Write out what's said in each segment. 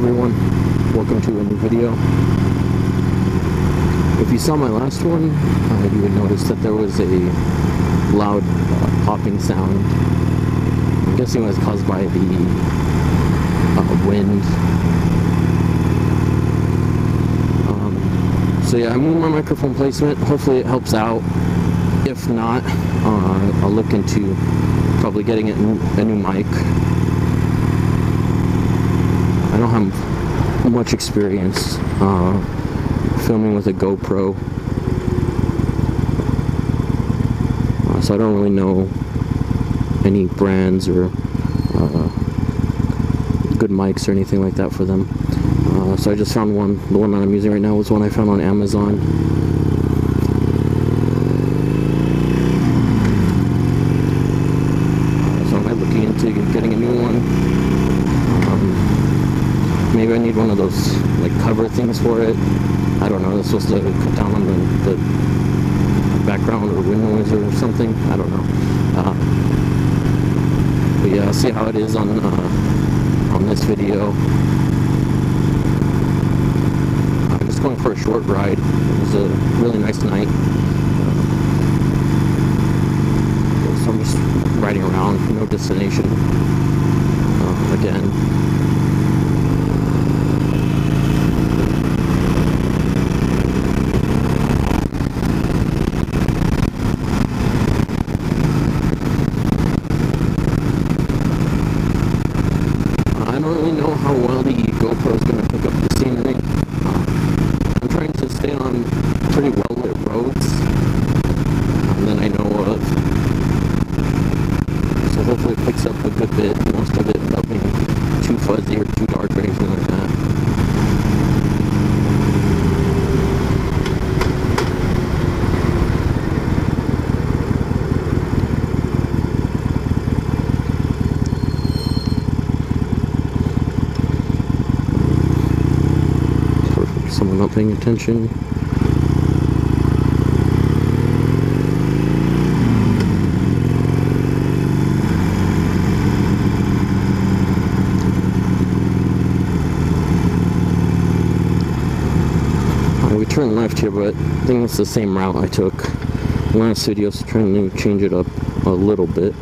everyone, welcome to a new video. If you saw my last one, you would notice that there was a loud popping sound. I'm guessing it was caused by the wind. So yeah, I moved my microphone placement. Hopefully it helps out. If not, I'll look into probably getting a new mic. I don't have much experience filming with a GoPro, so I don't really know any brands or good mics or anything like that for them. So I just found one. The one that I'm using right now was one I found on Amazon. So I might look into getting a new one. Maybe I need one of those like cover things for it. I don't know. It's supposed to cut down on the background or wind noise or something. I don't know. But yeah, I'll see how it is on this video. I'm just going for a short ride. It was a really nice night. So I'm just riding around, no destination. Again. I don't really know how well the GoPro is going to pick up the scenery. I'm trying to stay on pretty well-lit roads that I know of. So hopefully it picks up a good bit, most of it without being too fuzzy or too dark or anything like that. Someone not paying attention. We turned left here, but I think it's the same route I took last video, so trying to change it up a little bit.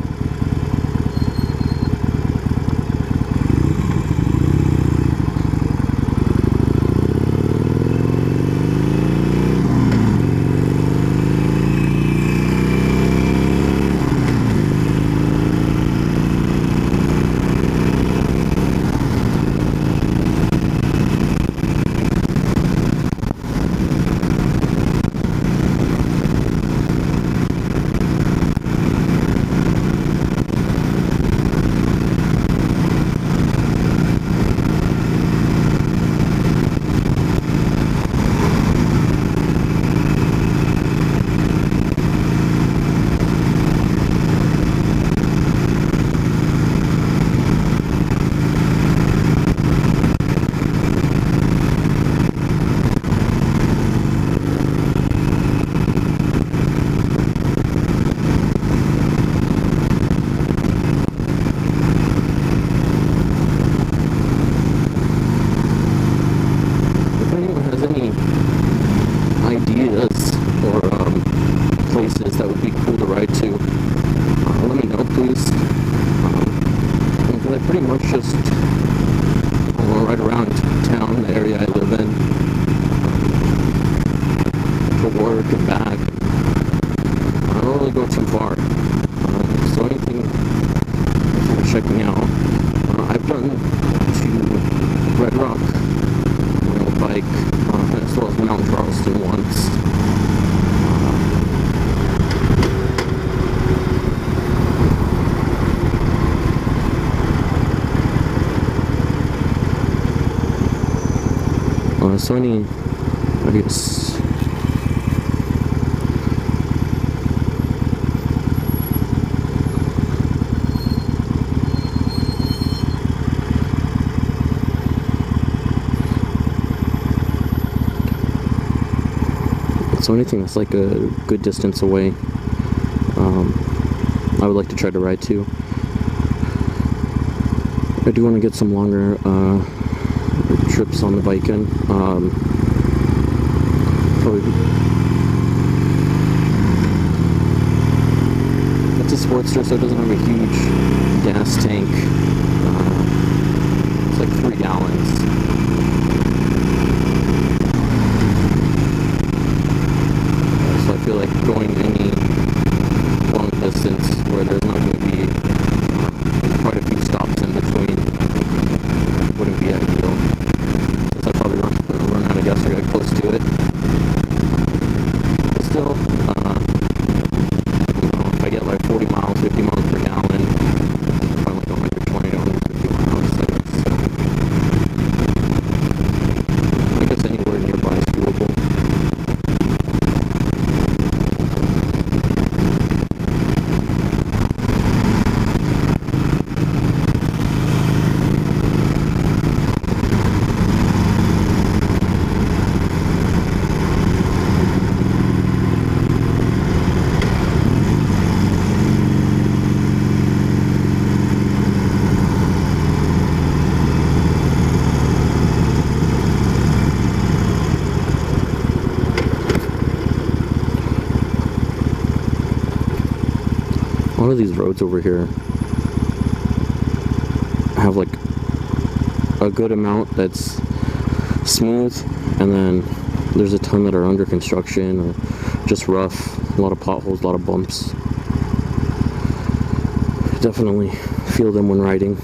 Ideas or places that would be cool to ride to, let me know please, because I pretty much just ride around town, the area I live in, to work and back. I don't really go too far, so anything I'm checking out. I've done to Red Rock on a bike, as well as Mount Charleston once. So I guess so anything that's like a good distance away, I would like to try to ride to. I do want to get some longer trips on the bike in. Probably, it's a Sportster, so it doesn't have a huge gas tank. It's like 3 gallons. So I feel like going any long distance where there's not going to be quite a few stops in between wouldn't be ideal. Since I probably run out of gas or get close to it. But still, if I get like 40 miles, 50 miles per gallon, probably like 120 to 150 miles. I guess anywhere nearby is doable. A lot of these roads over here have like a good amount that's smooth, and then there's a ton that are under construction or just rough. A lot of potholes, a lot of bumps. Definitely feel them when riding.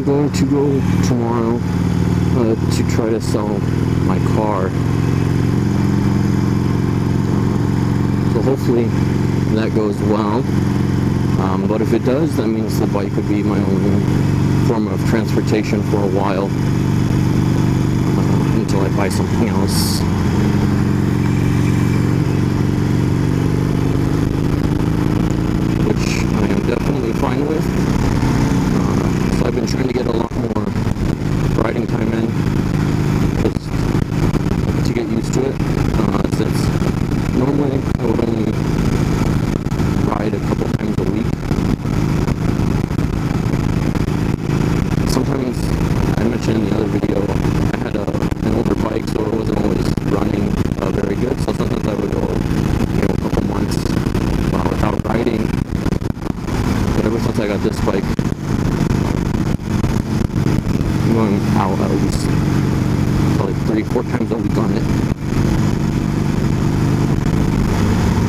Going to go tomorrow to try to sell my car, so hopefully that goes well, but if it does, that means the bike would be my only form of transportation for a while, until I buy something else. Which I am definitely fine with. I've been trying to get a lot more riding time in just to get used to it, since normally I would only ride a couple times a week. Sometimes, I mentioned in the other video, I had an older bike, so it wasn't always running very good, so sometimes I would go a couple months without riding. But ever since I got this bike, going out at least probably 3-4 times a week on it,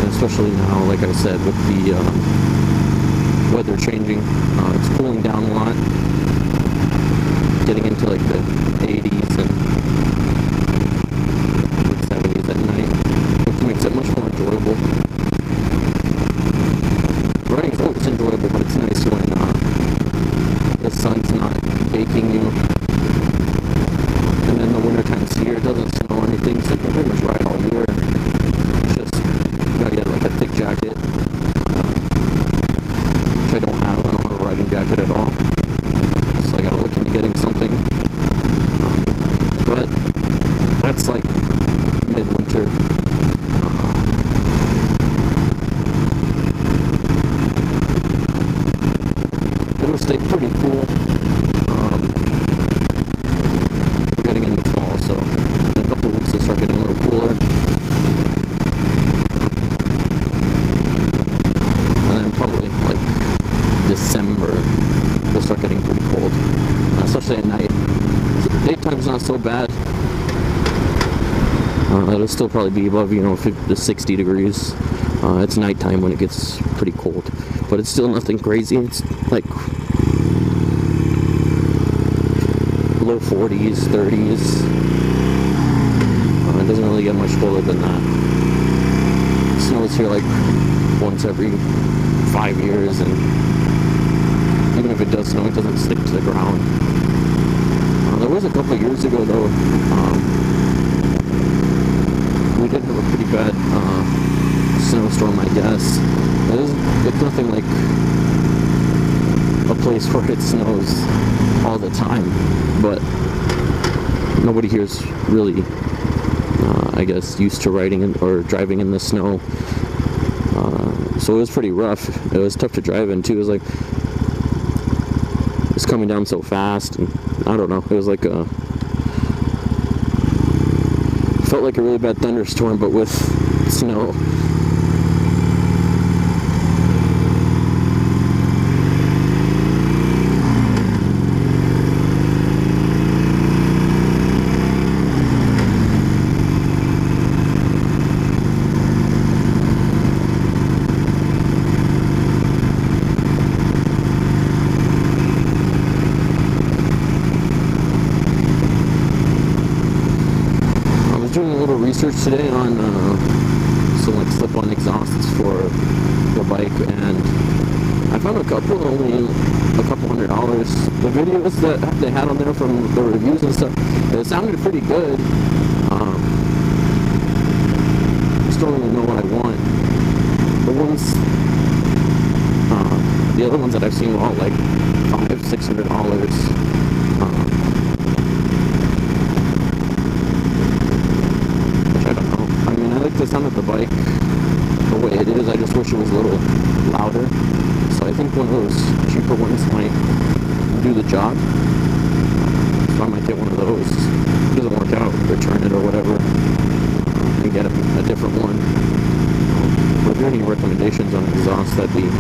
and especially now, like I said, with the weather changing, it's cooling down a lot, getting into like the 80s and 70s at night, which makes it much more enjoyable. Running is always enjoyable, but it's nice when the sun's not baking you. And then the winter time's here, it doesn't snow or anything, so you can pretty much ride all year. It's just, you gotta get like a thick jacket, which I don't have. I don't have a riding jacket at all. So I gotta look into getting something. But that's like midwinter. It'll stay pretty cool. We're getting into fall, so in a couple of weeks it'll start getting a little cooler. And then probably like December we'll start getting pretty cold, especially at night. So daytime's not so bad. It'll still probably be above, 50 to 60 degrees. It's nighttime when it gets pretty cold, but it's still nothing crazy. It's like low 40s, 30s. It doesn't really get much colder than that. It snows here like once every 5 years, and even if it does snow, it doesn't stick to the ground. There was a couple of years ago though, we did have a pretty bad snowstorm, I guess. It's nothing like a place where it snows all the time, but nobody here is really, I guess, used to riding or driving in the snow. So it was pretty rough. It was tough to drive in too. It was like it's coming down so fast, and I don't know. It was like felt like a really bad thunderstorm, but with snow. Research today on some like slip-on exhausts for the bike, and I found a couple only a couple $100. The videos that they had on there from the reviews and stuff, it sounded pretty good. Just don't really know what I want. The other ones that I've seen were all like $500-600. The sound of the bike the way it is. I just wish it was a little louder, so I think one of those cheaper ones might do the job, so I might get one of those. If it doesn't work out, return it or whatever and get a different one. If there are any recommendations on exhaust, that'd be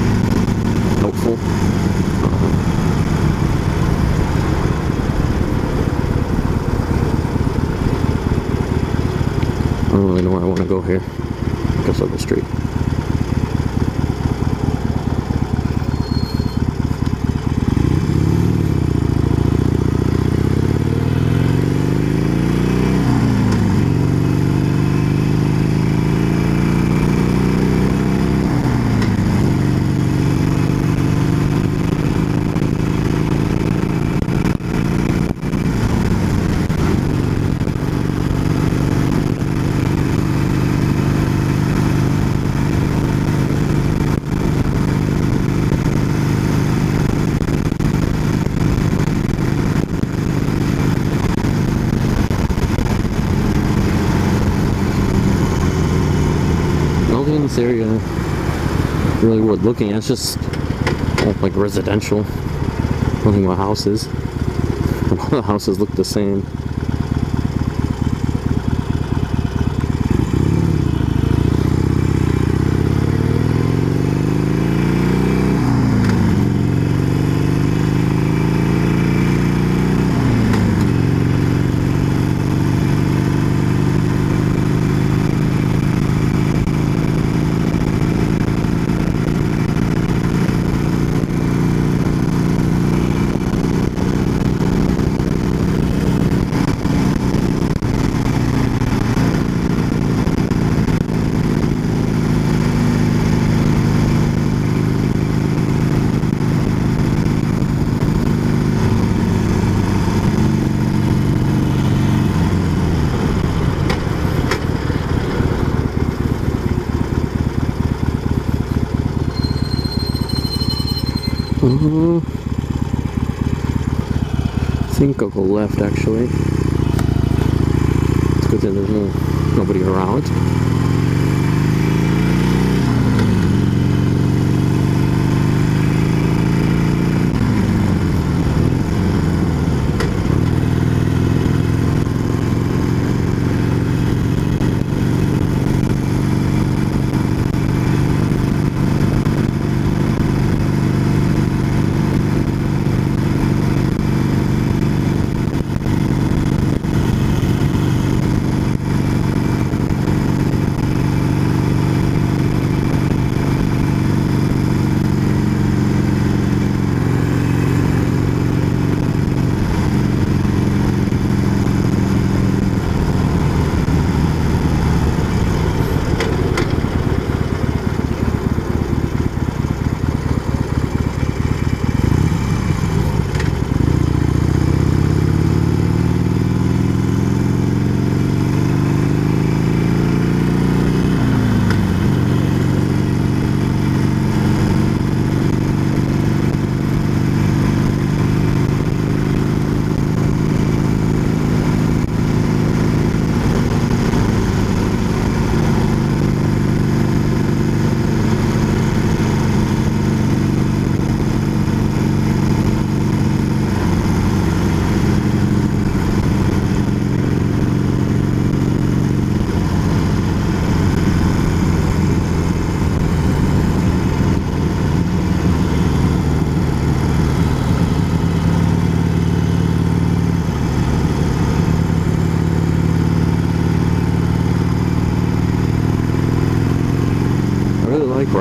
helpful. I don't really know where I want to go here. I guess I'll go straight. This area really worth looking at. It's just like residential, nothing but houses. And all the houses look the same. I think I'll go left actually. It's good that there's nobody around.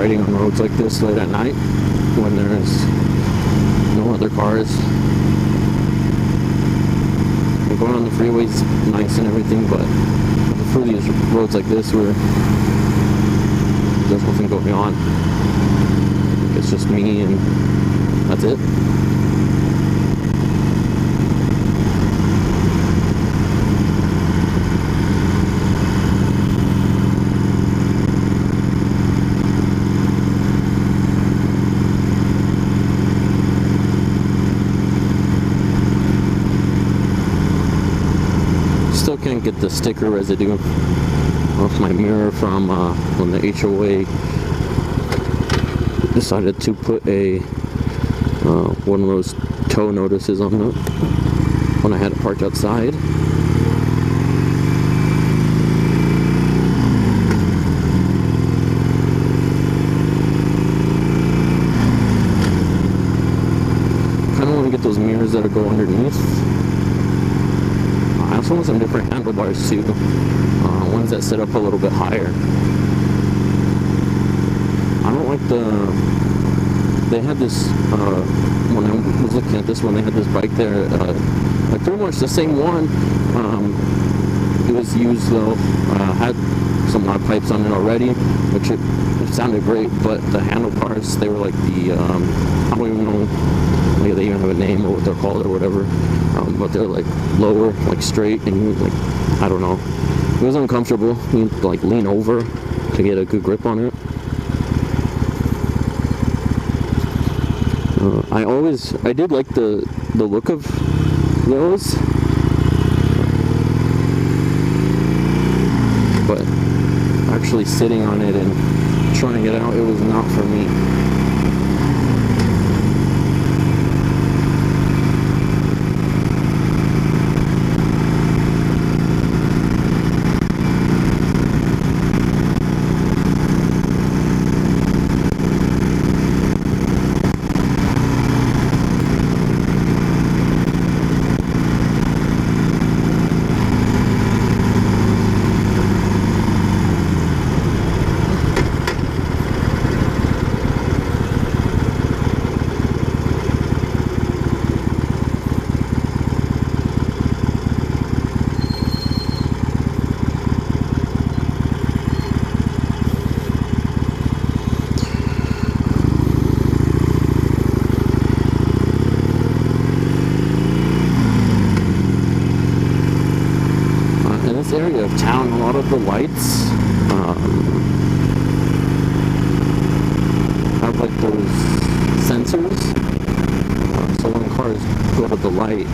riding on roads like this late at night when there's no other cars. And going on the freeway's nice and everything, but for these roads like this where there's nothing going on, it's just me and that's it. Still can't get the sticker residue off my mirror from when the HOA decided to put a one of those tow notices on it when I had it parked outside. Kind of want to get those mirrors that go underneath. I also want some different handlebars too, ones that sit up a little bit higher. I don't like they had this, when I was looking at this one, they had this bike there, like pretty much the same one. It was used though, had some loud pipes on it already, which it sounded great, but the handlebars, they were like the, I don't even know, maybe they even have a name or what they're called or whatever, but they're like lower, like straight, and you like, I don't know, it was uncomfortable. You like lean over to get a good grip on it. I did like the look of those, but actually sitting on it and trying it out, it was not for me. Area of town, a lot of the lights have like those sensors, so when cars go to the light,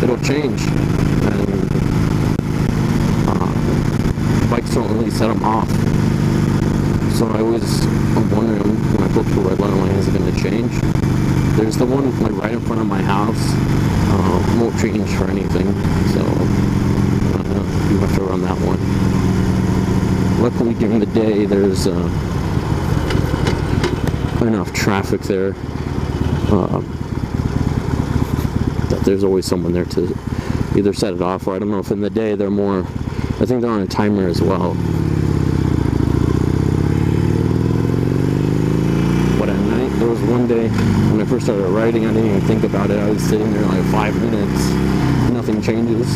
it'll change, and bikes don't really set them off. So I'm wondering when I go through a red light, is it going to change? There's the one like right in front of my house. Won't change for anything, so you have to run that one. Luckily during the day there's enough traffic there that there's always someone there to either set it off, or I don't know if in the day they're more, I think they're on a timer as well. There was one day when I first started riding, I didn't even think about it. I was sitting there like 5 minutes, nothing changes.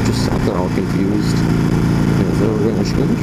Just sat there all confused. Is that ever going to change?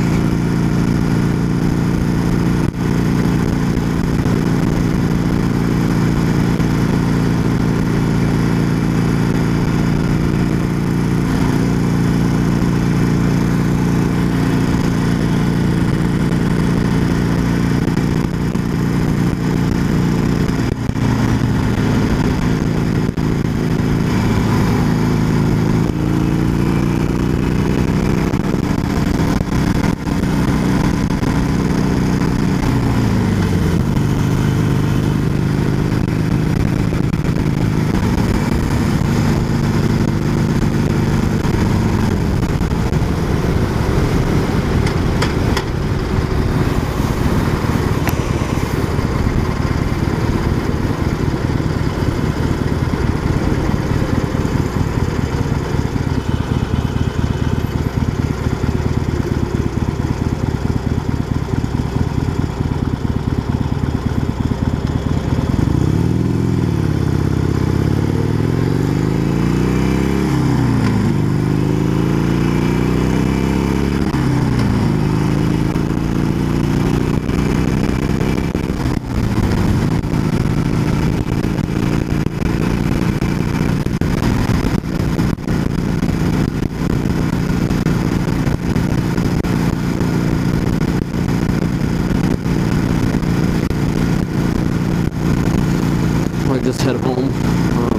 just head home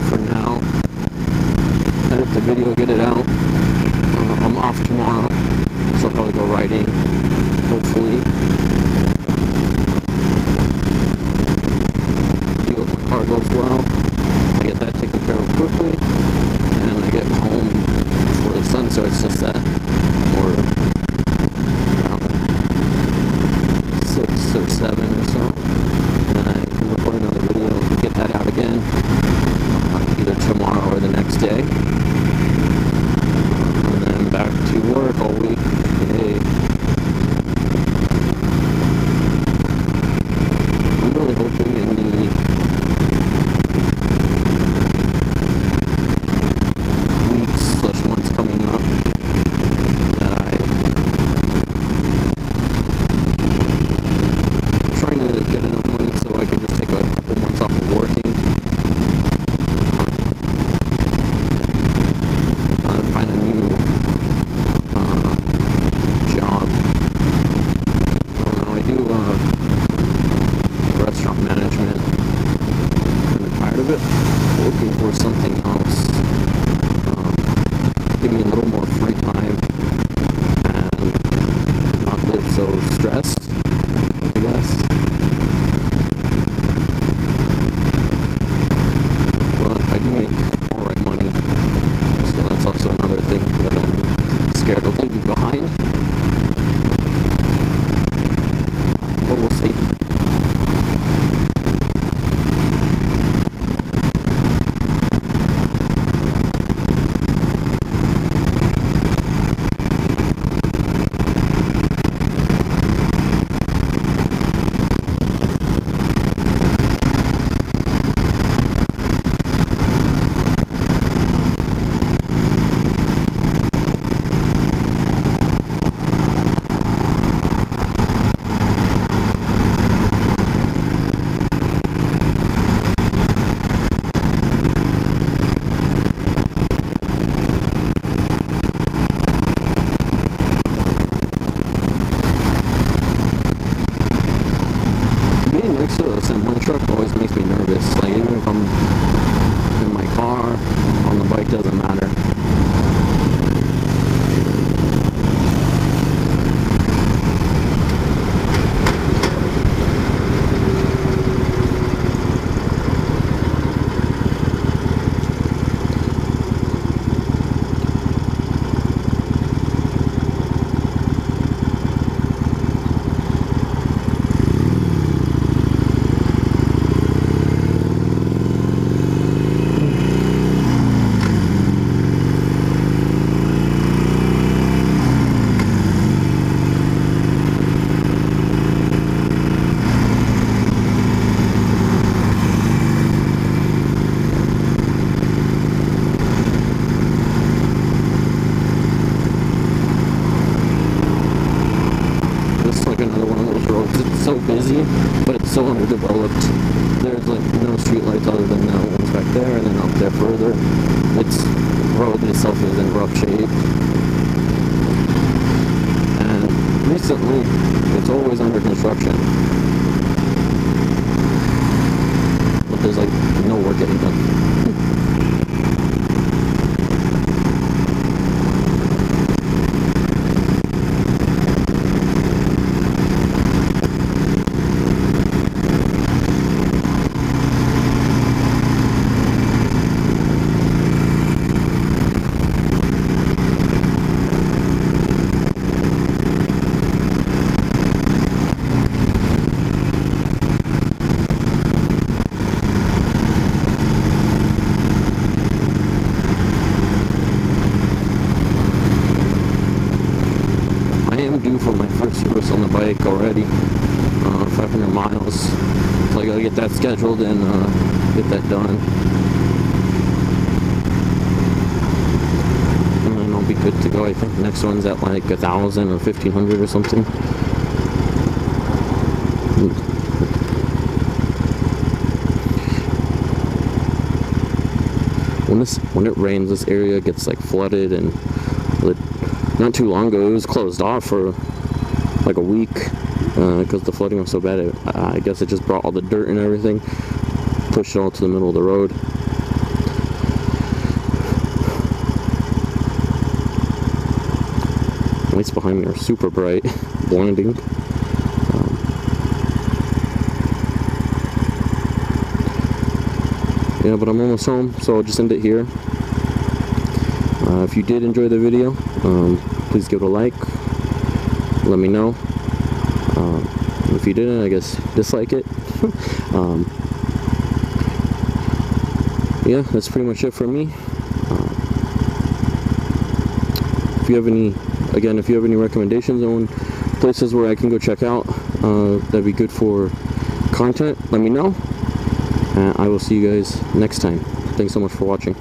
for now. Edit the video, get it out. I'm off tomorrow, so I'll probably go riding, hopefully. See if my car goes well. I get that taken care of quickly, and I get home before the sun starts to set, or around 6 or 7 or so. And then I can record another video, get that out again, either tomorrow or the next day. And then back to work all week. Yay. I'm really hoping in the weeks/months coming up that I'm trying to get enough money so I can just take a couple months off of working. Find a new job. I don't know, I do restaurant management. I'm kind of tired of it. Looking for something else. Give me a little more free time and not live so stressed, I guess. But I do make alright money, so that's also another thing that I'm scared of leaving behind. But we'll see. Being next to a semi truck always makes me nervous. Like, even if I'm in my car, on the bike, doesn't matter. Another one of those roads. It's so busy, but it's so underdeveloped. There's like no street lights other than that one's back there, and then up there further. Its road itself is in rough shape. And recently, it's always under construction. But there's like no work getting done. Due for my first service on the bike already, 500 miles, so I gotta get that scheduled and get that done, and then I'll be good to go. I think the next one's at like 1,000 or 1,500 or something. When it rains, this area gets like flooded, and not too long ago it was closed off for like a week because the flooding was so bad. I guess it just brought all the dirt and everything, pushed it all to the middle of the road. Lights behind me are super bright, blinding. Yeah, but I'm almost home, so I'll just end it here. If you did enjoy the video, please give it a like. Let me know. If you didn't, I guess dislike it. Yeah, that's pretty much it for me. If you have any recommendations on places where I can go check out, that'd be good for content, let me know. I will see you guys next time. Thanks so much for watching.